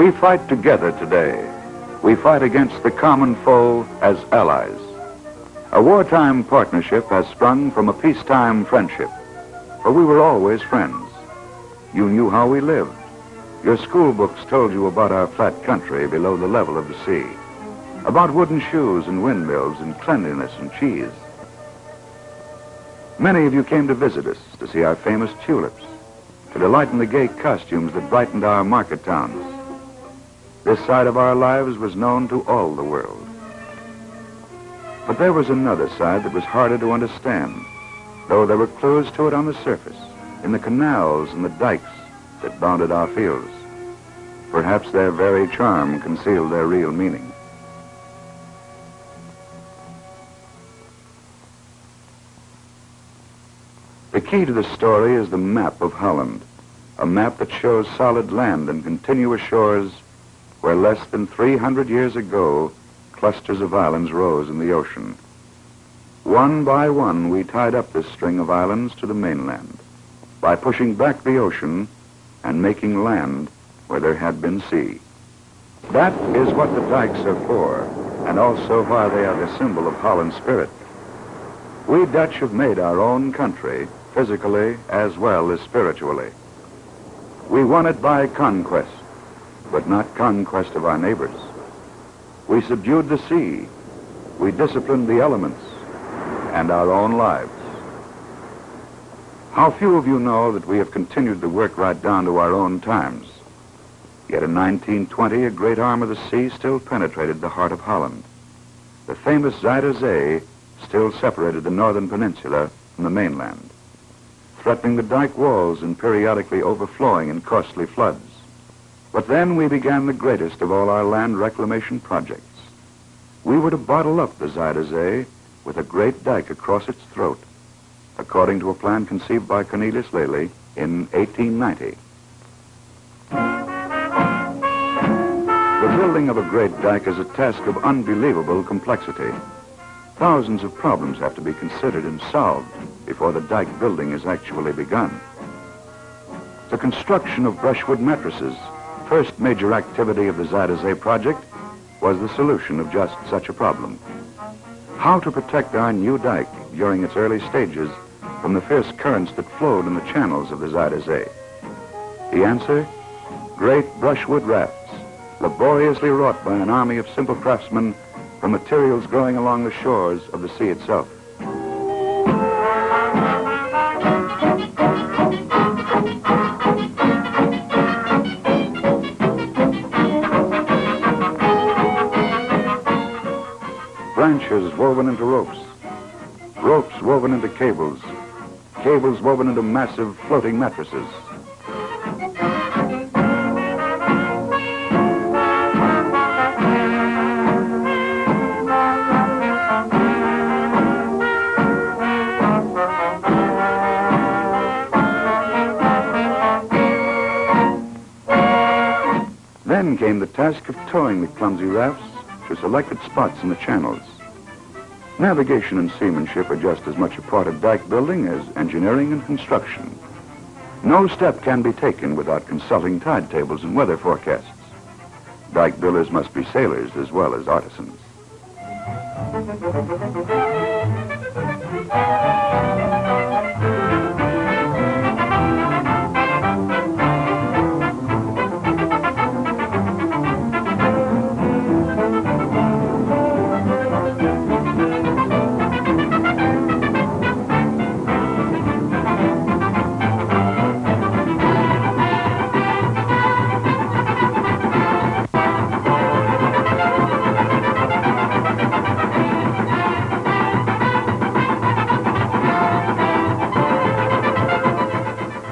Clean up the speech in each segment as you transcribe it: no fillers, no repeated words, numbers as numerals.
We fight together today. We fight against the common foe as allies. A wartime partnership has sprung from a peacetime friendship, for we were always friends. You knew how we lived. Your school books told you about our flat country below the level of the sea, about wooden shoes and windmills and cleanliness and cheese. Many of you came to visit us to see our famous tulips, to delight in the gay costumes that brightened our market towns. This side of our lives was known to all the world. But there was another side that was harder to understand, though there were clues to it on the surface, in the canals and the dikes that bounded our fields. Perhaps their very charm concealed their real meaning. The key to the story is the map of Holland, a map that shows solid land and continuous shores where less than 300 years ago, clusters of islands rose in the ocean. One by one, we tied up this string of islands to the mainland by pushing back the ocean and making land where there had been sea. That is what the dikes are for, and also why they are the symbol of Holland's spirit. We Dutch have made our own country, physically as well as spiritually. We won it by conquest, but not conquest of our neighbors. We subdued the sea. We disciplined the elements and our own lives. How few of you know that we have continued the work right down to our own times. Yet in 1920, a great arm of the sea still penetrated the heart of Holland. The famous Zuider Zee still separated the northern peninsula from the mainland, threatening the dike walls and periodically overflowing in costly floods. But then we began the greatest of all our land reclamation projects. We were to bottle up the Zuider Zee with a great dike across its throat, according to a plan conceived by Cornelius Lely in 1890. The building of a great dike is a task of unbelievable complexity. Thousands of problems have to be considered and solved before the dike building is actually begun. The construction of brushwood mattresses, first major activity of the Zuider Zee project, was the solution of just such a problem. How to protect our new dike during its early stages from the fierce currents that flowed in the channels of the Zuider Zee? The answer? Great brushwood rafts, laboriously wrought by an army of simple craftsmen from materials growing along the shores of the sea itself. Branches woven into ropes, ropes woven into cables, cables woven into massive floating mattresses. Then came the task of towing the clumsy rafts to selected spots in the channels. Navigation and seamanship are just as much a part of dike building as engineering and construction. No step can be taken without consulting tide tables and weather forecasts. Dike builders must be sailors as well as artisans.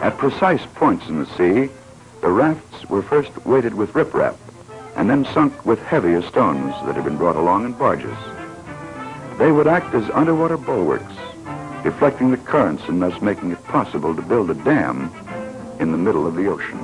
At precise points in the sea, the rafts were first weighted with riprap and then sunk with heavier stones that had been brought along in barges. They would act as underwater bulwarks, deflecting the currents and thus making it possible to build a dam in the middle of the ocean.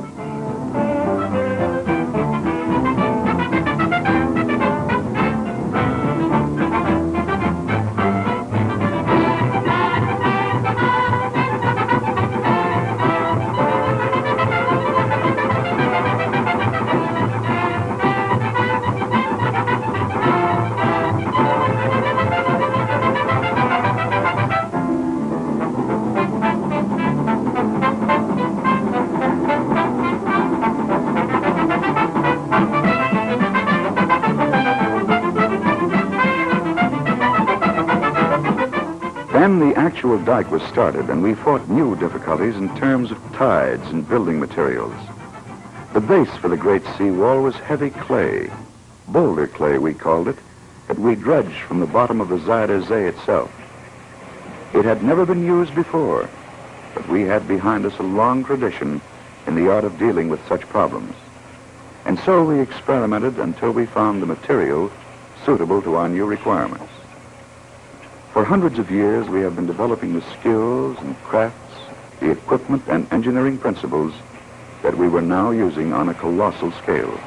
Then the actual dike was started, and we fought new difficulties in terms of tides and building materials. The base for the great seawall was heavy clay, boulder clay we called it, that we dredged from the bottom of the Zuyder Zee itself. It had never been used before, but we had behind us a long tradition in the art of dealing with such problems. And so we experimented until we found the material suitable to our new requirements. For hundreds of years, we have been developing the skills and crafts, the equipment and engineering principles that we were now using on a colossal scale.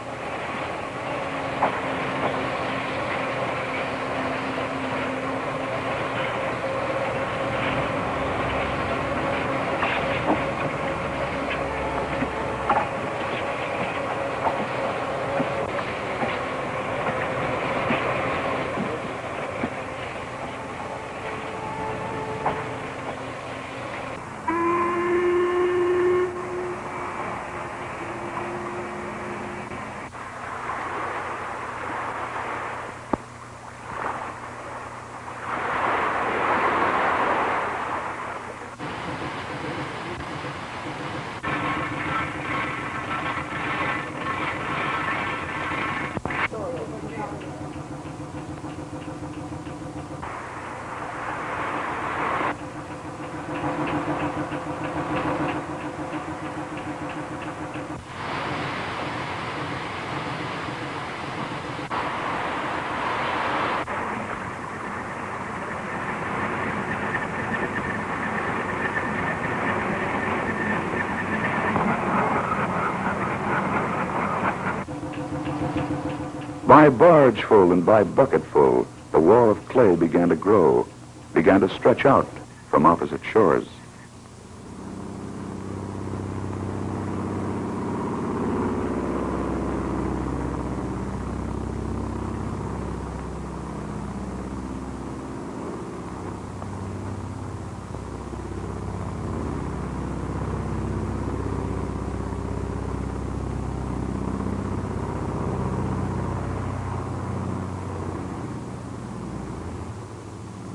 By bargeful and by bucketful, the wall of clay began to grow, began to stretch out from opposite shores.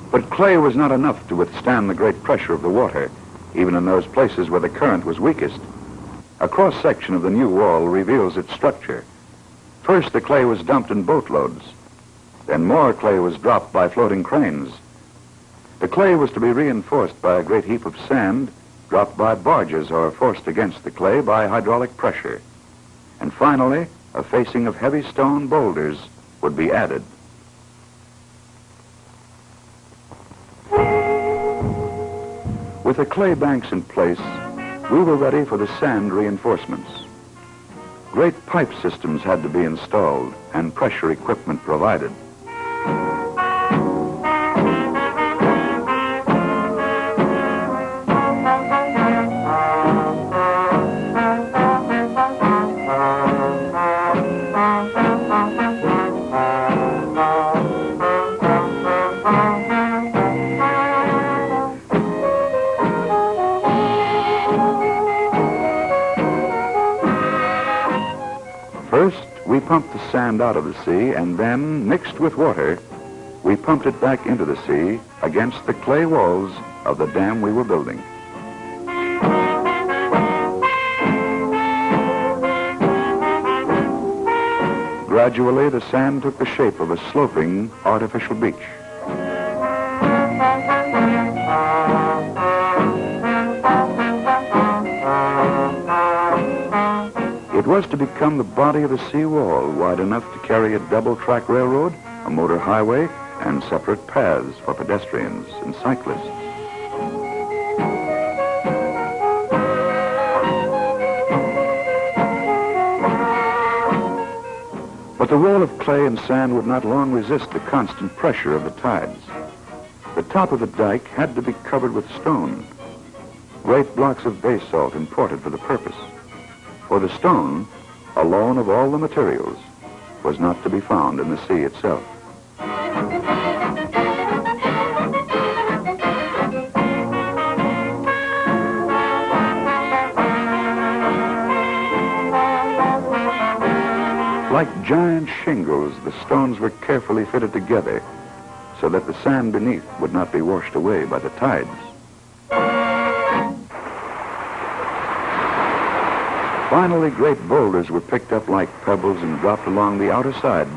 But clay was not enough to withstand the great pressure of the water, even in those places where the current was weakest. A cross-section of the new wall reveals its structure. First, the clay was dumped in boatloads. Then more clay was dropped by floating cranes. The clay was to be reinforced by a great heap of sand dropped by barges or forced against the clay by hydraulic pressure. And finally, a facing of heavy stone boulders would be added. With the clay banks in place, we were ready for the sand reinforcements. Great pipe systems had to be installed and pressure equipment provided. First, we pumped the sand out of the sea, and then, mixed with water, we pumped it back into the sea against the clay walls of the dam we were building. Gradually, the sand took the shape of a sloping artificial beach. It was to become the body of a seawall wide enough to carry a double-track railroad, a motor highway, and separate paths for pedestrians and cyclists. But the wall of clay and sand would not long resist the constant pressure of the tides. The top of the dike had to be covered with stone, great blocks of basalt imported for the purpose. For the stone, alone of all the materials, was not to be found in the sea itself. Like giant shingles, the stones were carefully fitted together so that the sand beneath would not be washed away by the tides. Finally, great boulders were picked up like pebbles and dropped along the outer side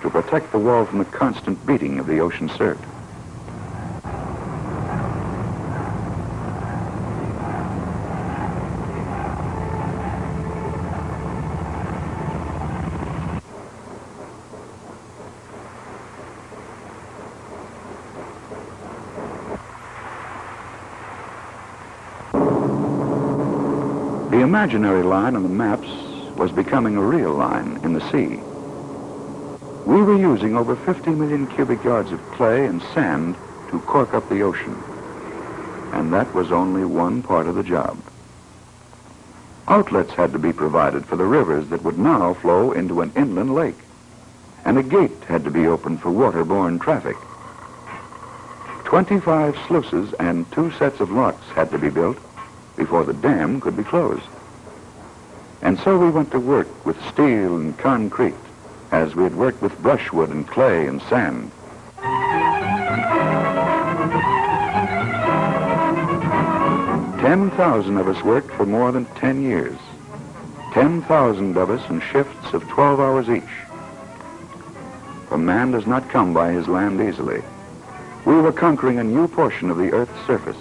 to protect the wall from the constant beating of the ocean surf. The imaginary line on the maps was becoming a real line in the sea. We were using over 50 million cubic yards of clay and sand to cork up the ocean. And that was only one part of the job. Outlets had to be provided for the rivers that would now flow into an inland lake. And a gate had to be opened for waterborne traffic. 25 sluices and 2 sets of locks had to be built before the dam could be closed. And so we went to work with steel and concrete, as we had worked with brushwood and clay and sand. 10,000 of us worked for more than 10 years. 10,000 of us in shifts of 12 hours each. For man does not come by his land easily. We were conquering a new portion of the Earth's surface,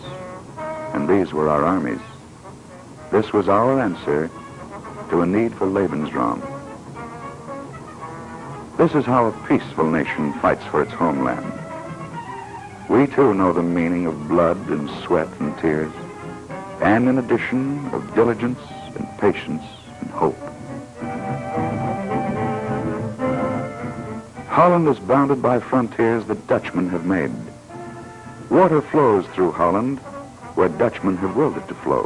and these were our armies. This was our answer to a need for Lebensraum. This is how a peaceful nation fights for its homeland. We too know the meaning of blood and sweat and tears, and in addition of diligence and patience and hope. Holland is bounded by frontiers that Dutchmen have made. Water flows through Holland where Dutchmen have willed it to flow,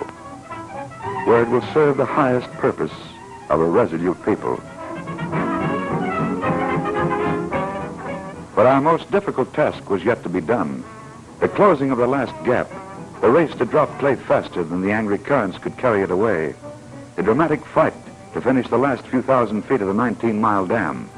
where it will serve the highest purpose of a resolute people. But our most difficult task was yet to be done. The closing of the last gap, the race to drop clay faster than the angry currents could carry it away, the dramatic fight to finish the last few thousand feet of the 19-mile dam.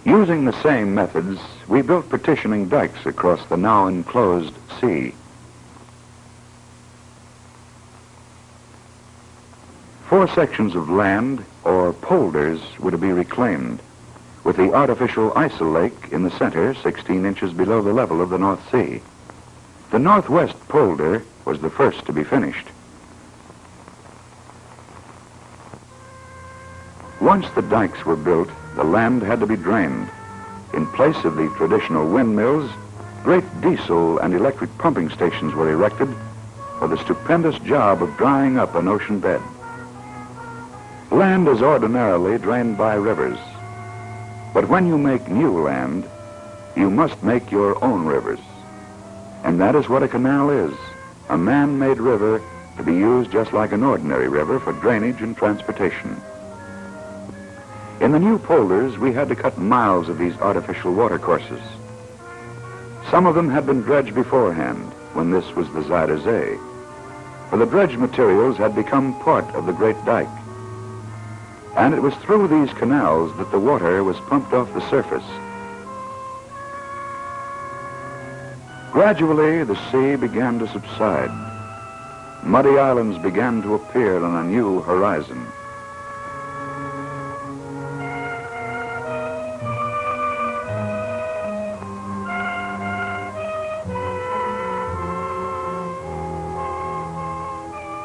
Using the same methods, we built partitioning dikes across the now enclosed sea. Four sections of land, or polders, were to be reclaimed, with the artificial Isle Lake in the center, 16 inches below the level of the North Sea. The northwest polder was the first to be finished. Once the dikes were built, the land had to be drained. In place of the traditional windmills, great diesel and electric pumping stations were erected for the stupendous job of drying up an ocean bed. Land is ordinarily drained by rivers, but when you make new land, you must make your own rivers. And that is what a canal is, a man-made river to be used just like an ordinary river for drainage and transportation. In the new polders, we had to cut miles of these artificial watercourses. Some of them had been dredged beforehand, when this was the Zuider Zee, for the dredged materials had become part of the great dike. And it was through these canals that the water was pumped off the surface. Gradually, the sea began to subside. Muddy islands began to appear on a new horizon.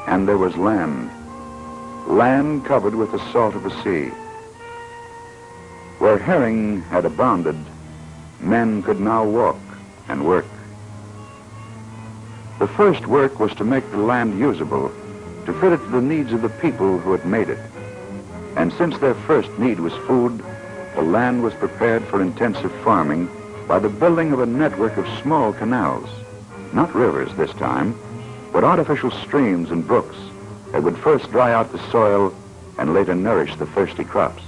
And there was land covered with the salt of the sea. Where herring had abounded, men could now walk and work. The first work was to make the land usable, to fit it to the needs of the people who had made it. And since their first need was food, the land was prepared for intensive farming by the building of a network of small canals, not rivers this time, but artificial streams and brooks that would first dry out the soil and later nourish the thirsty crops.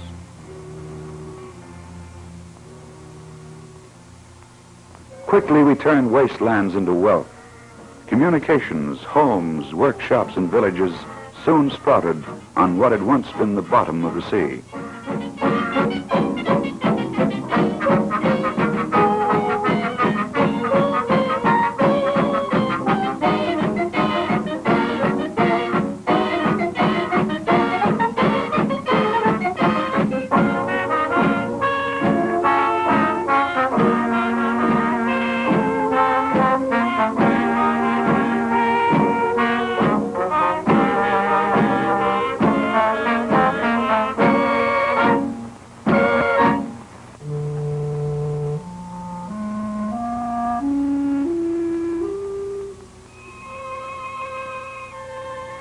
Quickly we turned wastelands into wealth. Communications, homes, workshops, and villages soon sprouted on what had once been the bottom of the sea.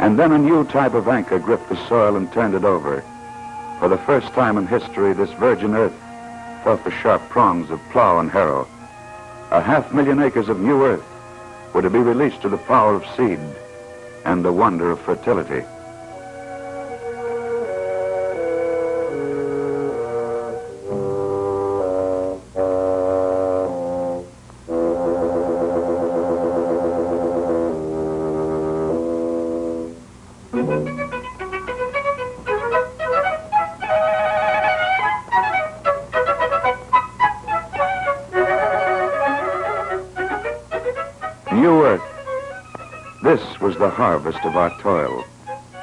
And then a new type of anchor gripped the soil and turned it over. For the first time in history, this virgin earth felt the sharp prongs of plow and harrow. 500,000 acres of new earth were to be released to the power of seed and the wonder of fertility. New earth. This was the harvest of our toil,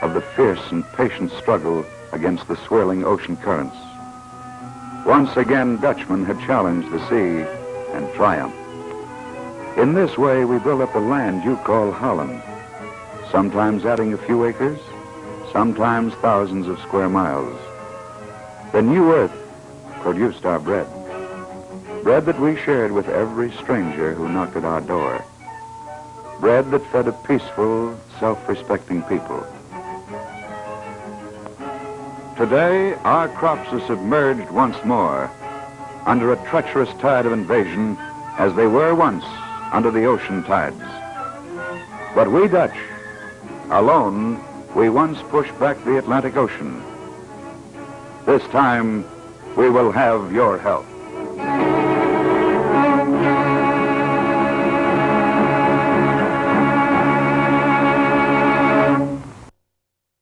of the fierce and patient struggle against the swirling ocean currents. Once again, Dutchmen had challenged the sea and triumphed. In this way, we built up the land you call Holland, sometimes adding a few acres, sometimes thousands of square miles. The new earth produced our bread, bread that we shared with every stranger who knocked at our door. Bread that fed a peaceful, self-respecting people. Today, our crops are submerged once more under a treacherous tide of invasion as they were once under the ocean tides. But we Dutch, alone, we once pushed back the Atlantic Ocean. This time, we will have your help.